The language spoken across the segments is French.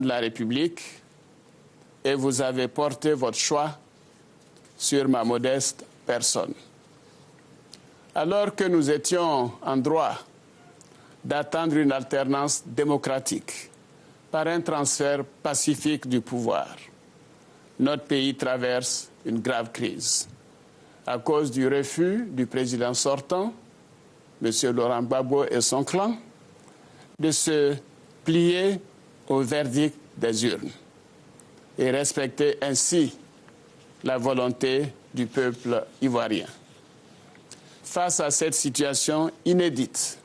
de la République et vous avez porté votre choix sur ma modeste personne. Alors que nous étions en droit d'attendre une alternance démocratique par un transfert pacifique du pouvoir, notre pays traverse une grave crise à cause du refus du président sortant, M. Laurent Gbagbo et son clan, de se plier au verdict des urnes et respecter ainsi la volonté du peuple ivoirien. Face à cette situation inédite,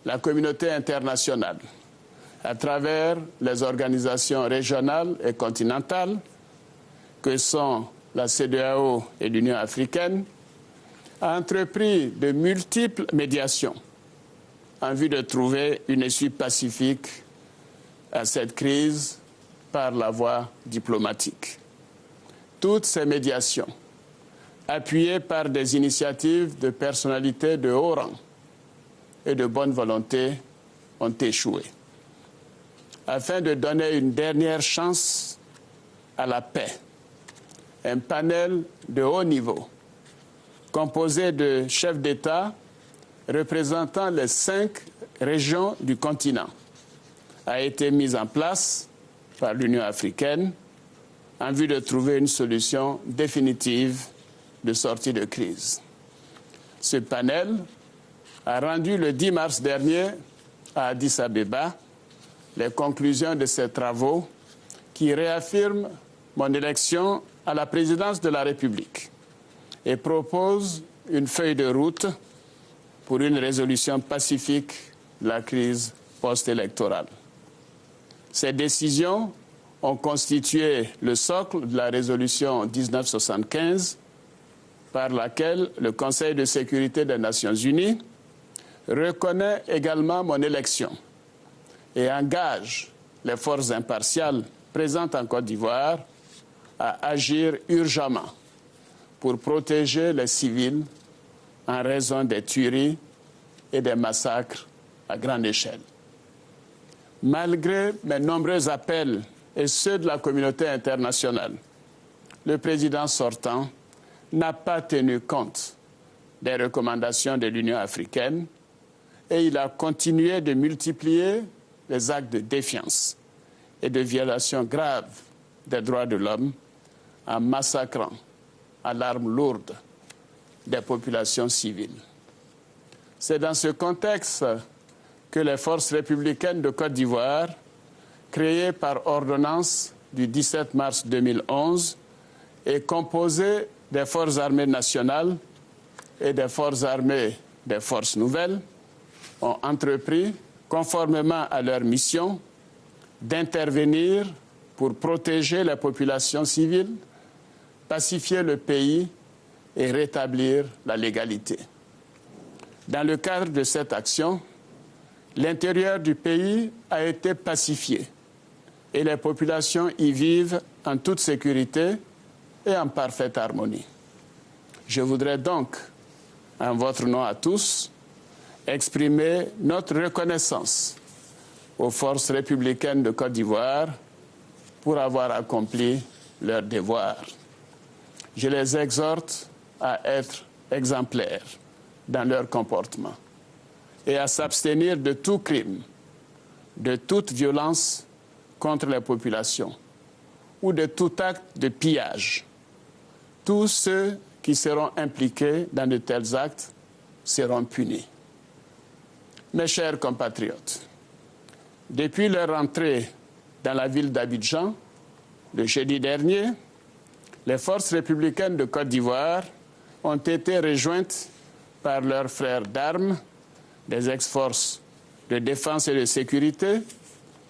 la communauté internationale, à travers les organisations régionales et continentales que sont la CEDEAO et l'Union africaine, a entrepris de multiples médiations en vue de trouver une issue pacifique à cette crise par la voie diplomatique. Toutes ces médiations, appuyées par des initiatives de personnalités de haut rang et de bonne volonté, ont échoué. Afin de donner une dernière chance à la paix, un panel de haut niveau, composé de chefs d'État représentant les 5 régions du continent, a été mis en place par l'Union africaine en vue de trouver une solution définitive de sortie de crise. Ce panel a rendu le 10 mars dernier à Addis Abeba les conclusions de ses travaux qui réaffirment mon élection à la présidence de la République et propose une feuille de route pour une résolution pacifique de la crise post-électorale. Ces décisions ont constitué le socle de la résolution 1975 par laquelle le Conseil de sécurité des Nations Unies reconnaît également mon élection et engage les forces impartiales présentes en Côte d'Ivoire à agir urgemment pour protéger les civils en raison des tueries et des massacres à grande échelle. Malgré mes nombreux appels et ceux de la communauté internationale, le président sortant n'a pas tenu compte des recommandations de l'Union africaine et il a continué de multiplier les actes de défiance et de violations graves des droits de l'homme en massacrant à l'arme lourde des populations civiles. C'est dans ce contexte que les forces républicaines de Côte d'Ivoire, créées par ordonnance du 17 mars 2011 et composées des forces armées nationales et des forces armées des forces nouvelles, ont entrepris, conformément à leur mission, d'intervenir pour protéger les populations civiles, pacifier le pays et rétablir la légalité. Dans le cadre de cette action, l'intérieur du pays a été pacifié et les populations y vivent en toute sécurité et en parfaite harmonie. Je voudrais donc, en votre nom à tous, exprimer notre reconnaissance aux forces républicaines de Côte d'Ivoire pour avoir accompli leur devoir. Je les exhorte à être exemplaires dans leur comportement et à s'abstenir de tout crime, de toute violence contre les populations ou de tout acte de pillage. Tous ceux qui seront impliqués dans de tels actes seront punis. Mes chers compatriotes, depuis leur entrée dans la ville d'Abidjan, le jeudi dernier, les forces républicaines de Côte d'Ivoire ont été rejointes par leurs frères d'armes des ex-forces de défense et de sécurité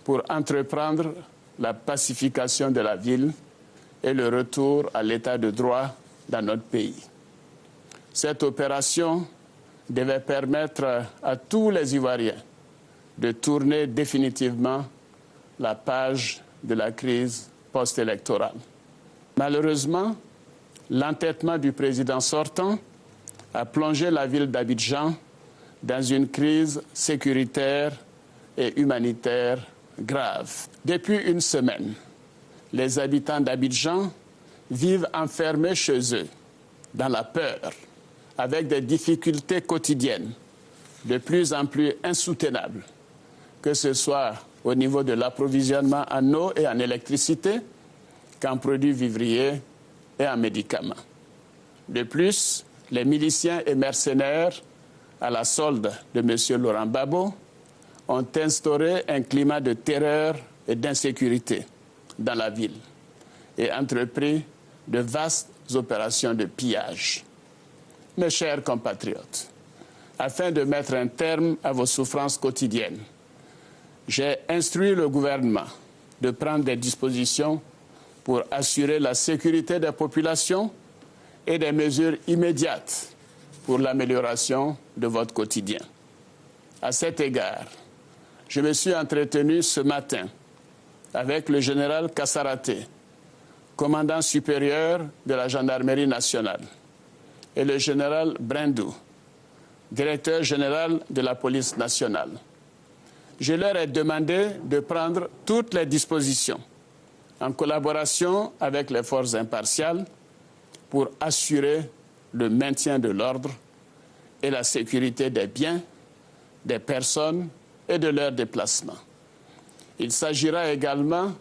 pour entreprendre la pacification de la ville et le retour à l'état de droit dans notre pays. Cette opération devait permettre à tous les Ivoiriens de tourner définitivement la page de la crise post-électorale. Malheureusement, l'entêtement du président sortant a plongé la ville d'Abidjan dans une crise sécuritaire et humanitaire grave. Depuis une semaine, les habitants d'Abidjan vivent enfermés chez eux, dans la peur, avec des difficultés quotidiennes de plus en plus insoutenables, que ce soit au niveau de l'approvisionnement en eau et en électricité, qu'en produits vivriers et en médicaments. De plus, les miliciens et mercenaires, à la solde de M. Laurent Gbagbo, ont instauré un climat de terreur et d'insécurité dans la ville et entrepris de vastes opérations de pillage. Mes chers compatriotes, afin de mettre un terme à vos souffrances quotidiennes, j'ai instruit le gouvernement de prendre des dispositions pour assurer la sécurité des populations et des mesures immédiates pour l'amélioration de votre quotidien. À cet égard, je me suis entretenu ce matin avec le général Kassaraté, commandant supérieur de la gendarmerie nationale, et le général Brendou, directeur général de la police nationale. Je leur ai demandé de prendre toutes les dispositions en collaboration avec les forces impartiales pour assurer le maintien de l'ordre et la sécurité des biens, des personnes et de leurs déplacements. Il s'agira également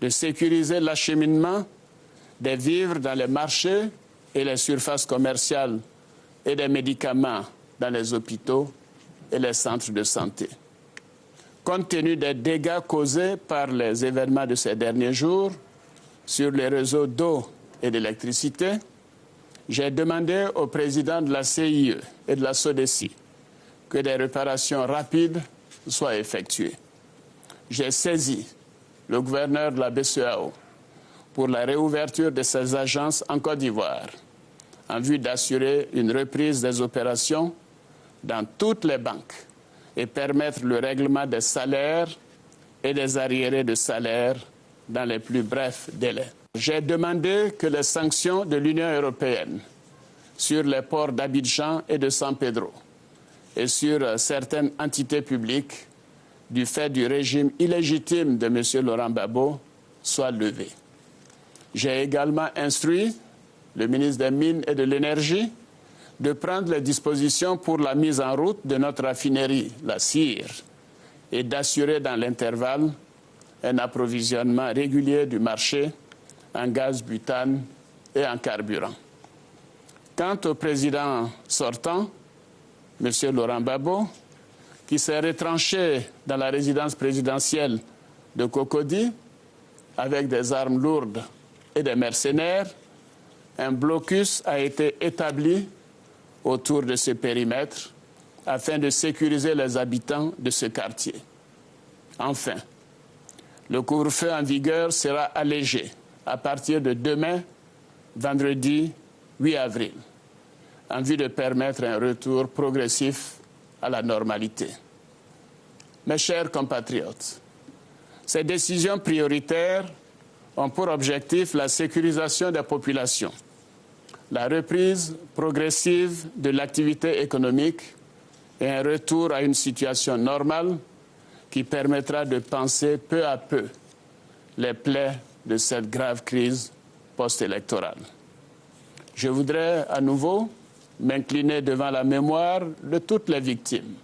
de sécuriser l'acheminement des vivres dans les marchés et les surfaces commerciales et des médicaments dans les hôpitaux et les centres de santé. Compte tenu des dégâts causés par les événements de ces derniers jours sur les réseaux d'eau et d'électricité, j'ai demandé au président de la CIE et de la SODECI que des réparations rapides soient effectuées. J'ai saisi le gouverneur de la BCEAO pour la réouverture de ses agences en Côte d'Ivoire en vue d'assurer une reprise des opérations dans toutes les banques et permettre le règlement des salaires et des arriérés de salaire dans les plus brefs délais. J'ai demandé que les sanctions de l'Union européenne sur les ports d'Abidjan et de San Pedro et sur certaines entités publiques du fait du régime illégitime de M. Laurent Gbagbo soient levées. J'ai également instruit le ministre des Mines et de l'Énergie de prendre les dispositions pour la mise en route de notre raffinerie, la CIR, et d'assurer dans l'intervalle un approvisionnement régulier du marché en gaz butane et en carburant. Quant au président sortant, M. Laurent Gbagbo, qui s'est retranché dans la résidence présidentielle de Cocody avec des armes lourdes et des mercenaires, un blocus a été établi autour de ce périmètre afin de sécuriser les habitants de ce quartier. Enfin, le couvre-feu en vigueur sera allégé à partir de demain, vendredi 8 avril, en vue de permettre un retour progressif à la normalité. Mes chers compatriotes, ces décisions prioritaires ont pour objectif la sécurisation des populations, la reprise progressive de l'activité économique et un retour à une situation normale qui permettra de panser peu à peu les plaies de cette grave crise post-électorale. Je voudrais à nouveau m'incliner devant la mémoire de toutes les victimes.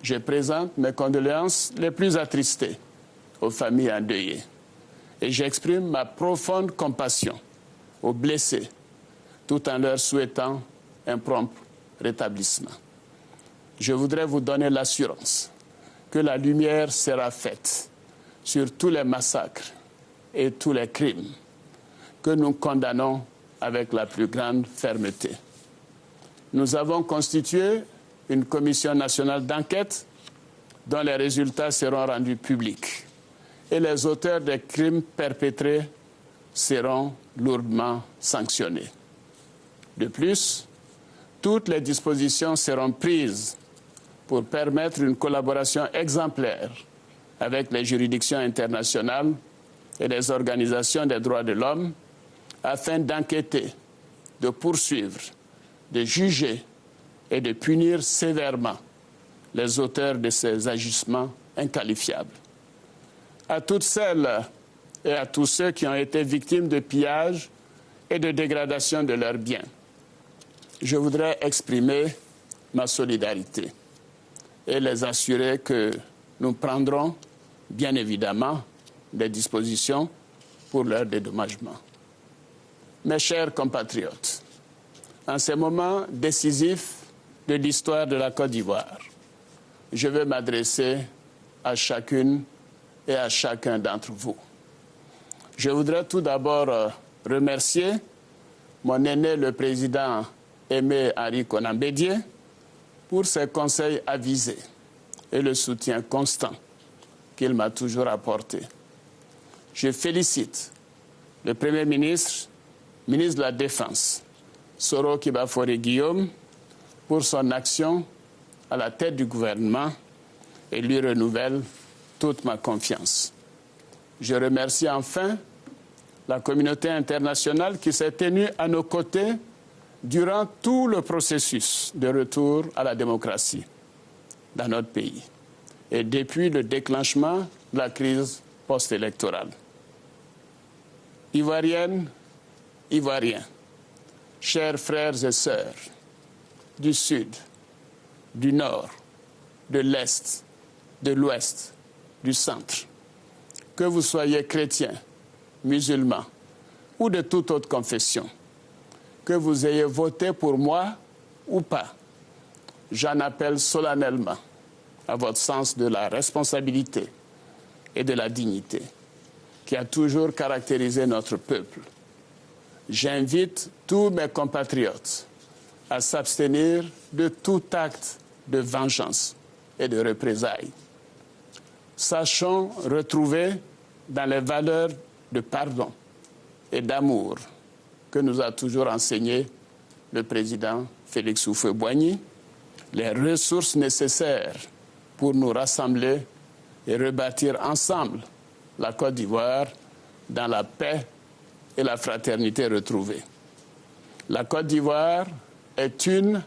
Je présente mes condoléances les plus attristées aux familles endeuillées et j'exprime ma profonde compassion aux blessés tout en leur souhaitant un prompt rétablissement. Je voudrais vous donner l'assurance que la lumière sera faite sur tous les massacres et tous les crimes que nous condamnons avec la plus grande fermeté. Nous avons constitué une commission nationale d'enquête dont les résultats seront rendus publics et les auteurs des crimes perpétrés seront lourdement sanctionnés. De plus, toutes les dispositions seront prises pour permettre une collaboration exemplaire avec les juridictions internationales et les organisations des droits de l'homme afin d'enquêter, de poursuivre, de juger et de punir sévèrement les auteurs de ces agissements inqualifiables. à toutes celles et à tous ceux qui ont été victimes de pillages et de dégradation de leurs biens. Je voudrais exprimer ma solidarité et les assurer que nous prendrons, bien évidemment, des dispositions pour leur dédommagement. Mes chers compatriotes, en ces moments décisifs de l'histoire de la Côte d'Ivoire, je veux m'adresser à chacune et à chacun d'entre vous. Je voudrais tout d'abord remercier mon aîné, le président Aimé Henri Konan Bédié, pour ses conseils avisés et le soutien constant qu'il m'a toujours apporté. Je félicite le Premier ministre, ministre de la Défense, Soro Kibafore Guillaume, pour son action à la tête du gouvernement et lui renouvelle toute ma confiance. Je remercie enfin la communauté internationale qui s'est tenue à nos côtés durant tout le processus de retour à la démocratie dans notre pays et depuis le déclenchement de la crise post-électorale. Ivoiriennes, Ivoiriens, chers frères et sœurs du Sud, du Nord, de l'Est, de l'Ouest, du Centre, que vous soyez chrétiens, musulmans ou de toute autre confession, que vous ayez voté pour moi ou pas, j'en appelle solennellement à votre sens de la responsabilité et de la dignité qui a toujours caractérisé notre peuple. J'invite tous mes compatriotes à s'abstenir de tout acte de vengeance et de représailles. Sachons retrouver dans les valeurs de pardon et d'amour que nous a toujours enseigné le président Félix Houphouët-Boigny, les ressources nécessaires pour nous rassembler et rebâtir ensemble la Côte d'Ivoire dans la paix et la fraternité retrouvée. La Côte d'Ivoire est une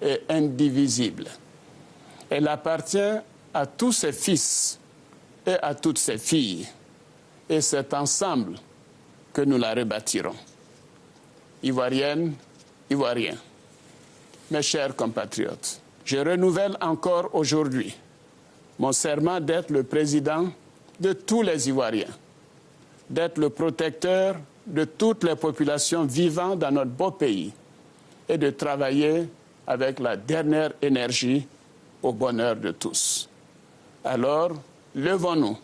et indivisible. Elle appartient à tous ses fils et à toutes ses filles. Et c'est ensemble que nous la rebâtirons. Ivoiriennes, Ivoiriens, mes chers compatriotes, je renouvelle encore aujourd'hui mon serment d'être le président de tous les Ivoiriens, d'être le protecteur de toutes les populations vivant dans notre beau pays et de travailler avec la dernière énergie au bonheur de tous. Alors, levons-nous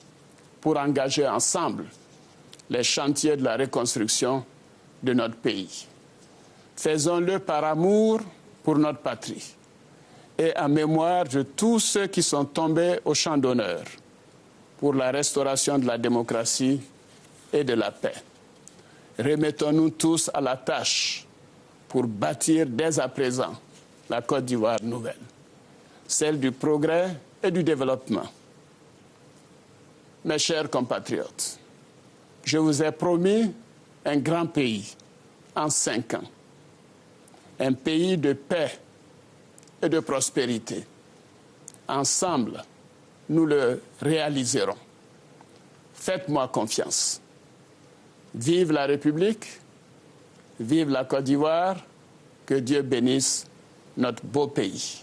pour engager ensemble les chantiers de la reconstruction de notre pays. Faisons-le par amour pour notre patrie et en mémoire de tous ceux qui sont tombés au champ d'honneur pour la restauration de la démocratie et de la paix. Remettons-nous tous à la tâche pour bâtir dès à présent la Côte d'Ivoire nouvelle, celle du progrès et du développement. Mes chers compatriotes, je vous ai promis un grand pays en 5 ans, un pays de paix et de prospérité. Ensemble, nous le réaliserons. Faites-moi confiance. Vive la République, vive la Côte d'Ivoire, que Dieu bénisse notre beau pays.